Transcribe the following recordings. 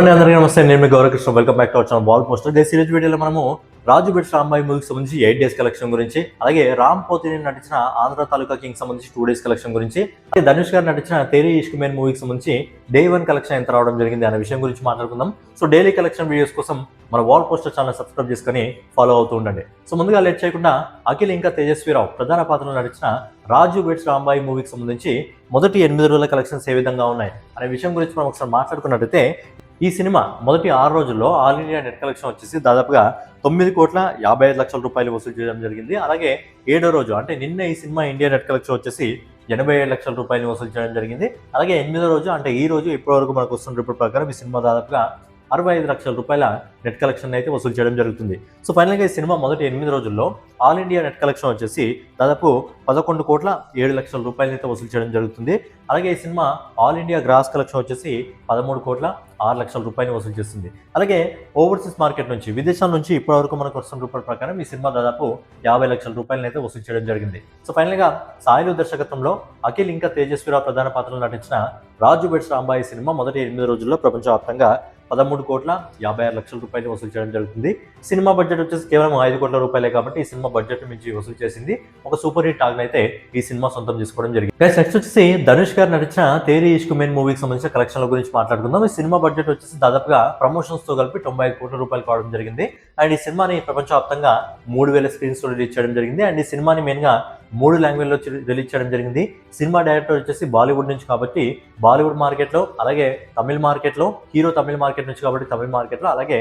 అండి, అందరికీ నమస్తే. నేను మీ Gaurakrishna. Welcome back to our channel wall poster. ఈ సిరీస్ వీడియోలో మనము రాజు బిట్స్ రాంబాయి మూవీకి సంబంధించి 8 డేస్ కలెక్షన్ గురించి, అలాగే రామ్ పోతినేని నటించిన ఆంధ్ర తాలూకా కింగ్ సంబంధించి 2 డేస్ కలెక్షన్ గురించి, అలాగే ధనుష్ గారు నటించిన తేరీ ఇష్క్ మేన్ మూవీకి సంబంధించి డే 1 కలెక్షన్ ఎంత రావడం జరిగింది అనే విషయం గురించి మాట్లాడుకుందాం. సో డైలీ కలెక్షన్ వీడియోస్ కోసం మన వాల్ పోస్టర్ ఛానల్ సబ్స్క్రైబ్ చేసుకుని ఫాలో అవుతూ ఉండండి. సో ముందుగా లేట్ చేయకుండా అఖిల్ ఇంకా తేజస్వీరావు ప్రధాన పాత్రలో నటించిన రాజు బిట్స్ రాంబాయి మూవీకి సంబంధించి మొదటి 8 రోజుల కలెక్షన్స్ ఏ విధంగా ఉన్నాయి అనే విషయం గురించి మనం ఒకసారి మాట్లాడుకున్నట్టయితే, ఈ సినిమా మొదటి 6 రోజుల్లో ఆల్ ఇండియా నెట్ కలెక్షన్ వచ్చేసి దాదాపుగా 9,55,00,000 రూపాయలు వసూలు చేయడం జరిగింది. అలాగే 7వ రోజు అంటే నిన్న ఈ సినిమా ఇండియా నెట్ కలెక్షన్ వచ్చేసి 87,00,000 రూపాయలు వసూలు చేయడం జరిగింది. అలాగే 8వ రోజు అంటే ఈ రోజు ఇప్పటివరకు మనకు వస్తున్న రిపోర్ట్ ప్రకారం ఈ సినిమా దాదాపుగా 65,00,000 రూపాయల నెట్ కలెక్షన్ అయితే వసూలు చేయడం జరుగుతుంది. సో ఫైనల్గా ఈ సినిమా మొదటి 8 రోజుల్లో ఆల్ ఇండియా నెట్ కలెక్షన్ వచ్చేసి దాదాపు 11,07,00,000 రూపాయలు అయితే వసూలు చేయడం జరుగుతుంది. అలాగే ఈ cinema all India gross collection వచ్చేసి 13,06,00,000 రూపాయలు వసూలు చేస్తుంది. అలాగే ఓవర్సీస్ మార్కెట్ నుంచి, విదేశాల నుంచి ఇప్పటివరకు మనకు వస్తున్న రూపాయల ప్రకారం ఈ సినిమా దాదాపు 50,00,000 రూపాయలను అయితే వసూలు చేయడం జరిగింది. సో ఫైనల్గా సాయిలు దర్శకత్వంలో అఖిల్ ఇంకా తేజస్వీరావు ప్రధాన పాత్రలో నటించిన రాజు బిట్స్ రాంబాయి సినిమా మొదటి 8 రోజుల్లో ప్రపంచవ్యాప్తంగా 13,56,00,000 రూపాయలు వసూలు చేయడం జరుగుతుంది. సినిమా బడ్జెట్ వచ్చేసి కేవలం 5 కోట్ల రూపాయలే కాబట్టి ఈ సినిమా బడ్జెట్ మించి వసూలు చేసింది. ఒక సూపర్ హిట్ టాగ్ అయితే ఈ సినిమా సొంతం చేసుకోవడం జరిగింది. నెక్స్ట్ వచ్చేసి ధనుష్ గారు నటించిన తేరీ ఇష్క్ మేన్ మూవీకి సంబంధించిన కలెక్షన్ల గురించి మాట్లాడుకుందాం. ఈ సినిమా బడ్జెట్ వచ్చేసి దాదాపుగా ప్రమోషన్స్ తో కలిపి 95 కోట్ల రూపాయలు కావడం జరిగింది. అండ్ ఈ సినిమాని ప్రపంచవ్యాప్తంగా 3,000 స్క్రీన్స్ లో రిలీజ్ చేయడం జరిగింది. అండ్ ఈ సినిమాని మెయిన్ గా 3 లాంగ్వేజ్ లో రిలీజ్ చేయడం జరిగింది. సినిమా డైరెక్టర్ వచ్చేసి బాలీవుడ్ నుంచి కాబట్టి బాలీవుడ్ మార్కెట్ లో, అలాగే తమిళ మార్కెట్ లో, హీరో తమిళ మార్కెట్ నుంచి కాబట్టి తమిళ మార్కెట్ లో, అలాగే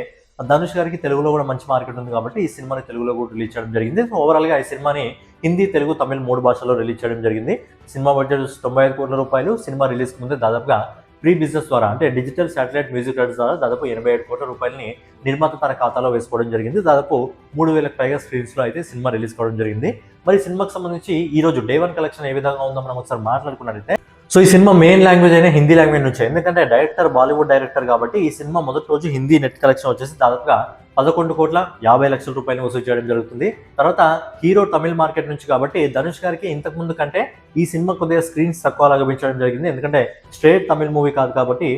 ధనుష్ గారికి తెలుగులో కూడా మంచి మార్కెట్ ఉంది కాబట్టి ఈ సినిమాని తెలుగులో కూడా రిలీజ్ చేయడం జరిగింది. సో ఓవరాల్ గా ఈ సినిమాని హిందీ, తెలుగు, తమిళ్ 3 భాషల్లో రిలీజ్ చేయడం జరిగింది. సినిమా బడ్జెట్ 95 కోట్ల రూపాయలు. సినిమా రిలీజ్ ముందే దాదాపుగా ప్రీ బిజినెస్ ద్వారా అంటే డిజిటల్ శాటిలైట్ మ్యూజిక్ రైట్స్ ద్వారా దాదాపు 87 కోట్ల రూపాయలని నిర్మాత తన ఖాతాలో వేసుకోవడం జరిగింది. దాదాపు 3,000కు పైగా స్క్రీన్స్ లో అయితే సినిమా రిలీజ్ కావడం జరిగింది. మరి సినిమాకి సంబంధించి ఈ రోజు డే 1 కలెక్షన్ ఏ విధంగా ఉందో మనం ఒకసారి మాట్లాడుకున్నట్లయితే, సో ఈ సినిమా మెయిన్ లాంగ్వేజ్ అయినా హిందీ లాంగ్వేజ్ నుంచి, ఎందుకంటే డైరెక్టర్ బాలీవుడ్ డైరెక్టర్ కాబట్టి ఈ సినిమా మొదటి రోజు హిందీ నెట్ కలెక్షన్ వచ్చేసి దాదాపుగా 11,50,00,000 రూపాయలు వసూలు చేయడం జరుగుతుంది. తర్వాత హీరో తమిళ మార్కెట్ నుంచి కాబట్టి ధనుష్ గారికి ఇంతకు ముందు కంటే ఈ సినిమా కొద్దిగా స్క్రీన్స్ తక్కువ లభించడం జరిగింది. ఎందుకంటే స్ట్రేట్ తమిళ మూవీ కాదు కాబట్టి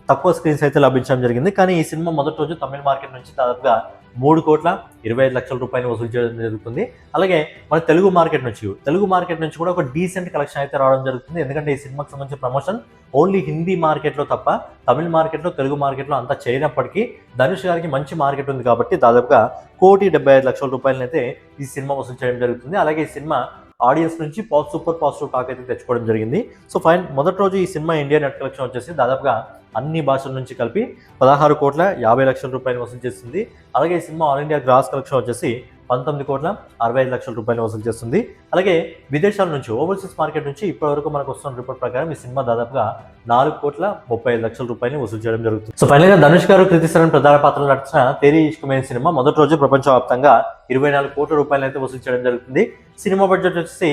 తక్కువ స్క్రీన్స్ అయితే లభించడం జరిగింది. కానీ ఈ సినిమా మొదటి రోజు తమిళ మార్కెట్ నుంచి దాదాపుగా 3,25,00,000 రూపాయలు వసూలు చేయడం జరుగుతుంది. అలాగే మన తెలుగు మార్కెట్ నుంచి కూడా ఒక డీసెంట్ కలెక్షన్ అయితే రావడం జరుగుతుంది. ఎందుకంటే ఈ సినిమాకి సంబంధించిన ప్రమోషన్ ఓన్లీ హిందీ మార్కెట్లో తప్ప తమిళ మార్కెట్లో, తెలుగు మార్కెట్లో అంతా చేయనప్పటికీ ధనుష్ గారికి మంచి మార్కెట్ ఉంది కాబట్టి దాదాపుగా 1,75,00,000 రూపాయలను అయితే ఈ సినిమా వసూలు చేయడం జరుగుతుంది. అలాగే ఈ సినిమా ఆడియన్స్ నుంచి సూపర్ పాజిటివ్ టాక్ అయితే తెచ్చుకోవడం జరిగింది. సో మొదటి రోజు ఈ సినిమా ఇండియా నెట్ కలెక్షన్ వచ్చేసి దాదాపుగా అన్ని భాషల నుంచి కలిపి 16,50,00,000 రూపాయలు వసూలు చేస్తుంది. అలాగే ఈ cinema all India gross collection వచ్చేసి 19,65,00,000 రూపాయలు వసూలు చేస్తుంది. అలాగే విదేశాల నుంచి, ఓవర్సీస్ మార్కెట్ నుంచి ఇప్పటివరకు మనకు వస్తున్న రిపోర్ట్ ప్రకారం ఈ సినిమా దాదాపుగా 4,35,00,000 రూపాయలు వసూలు చేయడం జరుగుతుంది. సో ఫైనల్ గా ధనుష్ గారు, కృతి సరన్ ప్రధాన పాత్రలో నటించిన తేరీ ఇష్క్ మేన్ సినిమా మొదటి రోజు ప్రపంచవ్యాప్తంగా 24 కోట్ల రూపాయలు అయితే వసూలు చేయడం జరుగుతుంది. సినిమా బడ్జెట్ వచ్చేసి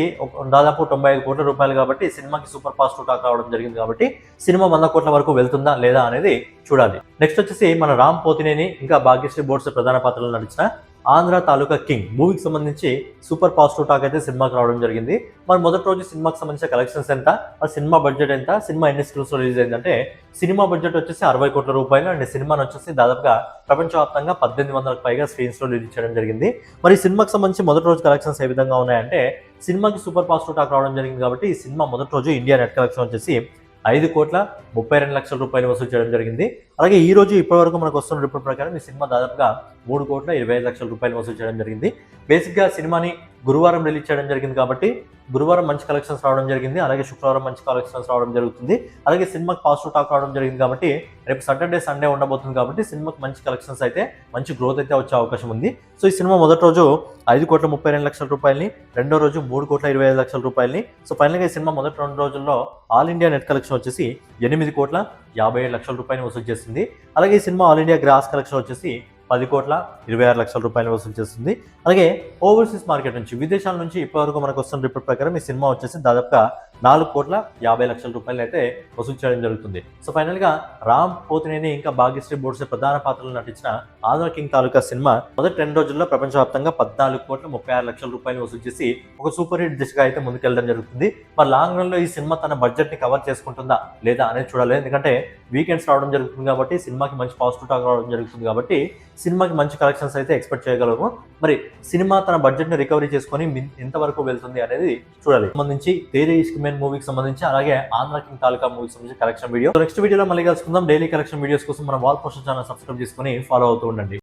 దాదాపు 95 కోట్ల రూపాయలు కాబట్టి సినిమాకి సూపర్ పాజిటివ్ టాక్ రావడం జరిగింది. కాబట్టి సినిమా 100 కోట్ల వరకు వెళ్తుందా లేదా అనేది చూడాలి. నెక్స్ట్ వచ్చేసి మన రామ్ పోతినేని ఇంకా భాగ్యశ్రీ బోర్డ్స్ ప్రధాన పాత్రలో నటించిన ఆంధ్ర తాలూకా కింగ్ మూవీకి సంబంధించి సూపర్ పాజిటివ్ టాక్ అయితే సినిమాకి రావడం జరిగింది. మరి మొదటి రోజు సినిమాకి సంబంధించిన కలెక్షన్స్ ఎంత, మరి సినిమా బడ్జెట్ ఎంత, సినిమా ఎన్ని స్క్రీన్స్ రిలీజ్ అయిందంటే, సినిమా బడ్జెట్ వచ్చేసి 60 కోట్ల రూపాయలు అండ్ సినిమాని వచ్చేసి దాదాపుగా ప్రపంచవ్యాప్తంగా 1,800కు పైగా స్క్రీన్స్ లో రిలీజ్ చేయడం జరిగింది. మరి సినిమాకి సంబంధించి మొదటి రోజు కలెక్షన్స్ ఏ విధంగా ఉన్నాయంటే, సినిమాకి సూపర్ పాజిటివ్ టాక్ రావడం జరిగింది కాబట్టి ఈ సినిమా మొదటి రోజు ఇండియా నెట్ కలెక్షన్ వచ్చేసి 5,32,00,000 రూపాయలు వసూలు చేయడం జరిగింది. అలాగే ఈ రోజు ఇప్పటివరకు మనకు వస్తున్న రిపోర్ట్ ప్రకారం ఈ సినిమా దాదాపుగా 3,25,00,000 రూపాయలు వసూలు చేయడం జరిగింది. బేసిక్గా సినిమాని గురువారం రిలీజ్ చేయడం జరిగింది కాబట్టి గురువారం మంచి కలెక్షన్స్ రావడం జరిగింది. అలాగే శుక్రవారం మంచి కలెక్షన్స్ రావడం జరుగుతుంది. అలాగే సినిమాకి పాజిటివ్ టాక్ రావడం జరిగింది కాబట్టి రేపు సాటర్డే, సండే ఉండబోతుంది కాబట్టి సినిమాకి మంచి కలెక్షన్స్ అయితే, మంచి గ్రోత్ అయితే వచ్చే అవకాశం ఉంది. సో ఈ సినిమా మొదటి రోజు 5,32,00,000 రూపాయలని, రెండో రోజు 3,25,00,000 రూపాయలని. సో ఫైనల్గా ఈ సినిమా మొదటి 2 రోజుల్లో ఆల్ ఇండియా నెట్ కలెక్షన్ వచ్చేసి 8,57,00,000 రూపాయలు వసూలు చేస్తుంది. అలాగే ఈ cinema all India gross collection వచ్చేసి ₹10,26,00,000 వసూలు చేస్తుంది. అలాగే ఓవర్సీస్ మార్కెట్ నుంచి, విదేశాల నుంచి ఇప్పటివరకు మనకు వస్తున్న రిపోర్ట్ ప్రకారం ఈ సినిమా వచ్చేసి దాదాపుగా ₹4,50,00,000 అయితే వసూలు చేయడం జరుగుతుంది. సో ఫైనల్ గా రామ్ పోతినేని ఇంకా భాగ్యశ్రీ బోడ్సే ప్రధాన పాత్రలు నటించిన ఆంధ్ర కింగ్ తాలూకా సినిమా మొదటి 10 రోజుల్లో ప్రపంచవ్యాప్తంగా ₹14,36,00,000 వసూలు చేసి ఒక సూపర్ హిట్ దిశగా అయితే ముందుకెళ్ళడం జరుగుతుంది. మరి లాంగ్ రన్ లో ఈ సినిమా తన బడ్జెట్ ని కవర్ చేసుకుంటుందా లేదా అనేది చూడాలి. ఎందుకంటే వీకెండ్స్ రావడం జరుగుతుంది కాబట్టి సినిమాకి మంచి పాజిటివ్ టాక్ రావడం జరుగుతుంది కాబట్టి సినిమాకి మంచి కలెక్షన్స్ అయితే ఎక్స్పెక్ట్ చేయగలము. మరి సినిమా తన బడ్జెట్ ని రికవరీ చేసుకొని ఎంతవరకు వెళ్తుంది అనేది చూడాలి. సంబంధించి తేరీ ఇష్క్ మేన్ మూవీకి సంబంధించి అలాగే ఆంధ్ర కింగ్ తాలూకా మూవీకి సంబంధించి కలెక్షన్ వీడియో నెక్స్ట్ వీడియోలో మళ్ళీ కలుసుకుందాం. డైలీ కలెక్షన్ వీడియోస్ కోసం మన వాల్ పోస్టర్ ఛానల్ సబ్స్క్రైబ్ చేసుకొని ఫాలో అవుతూ ఉండండి.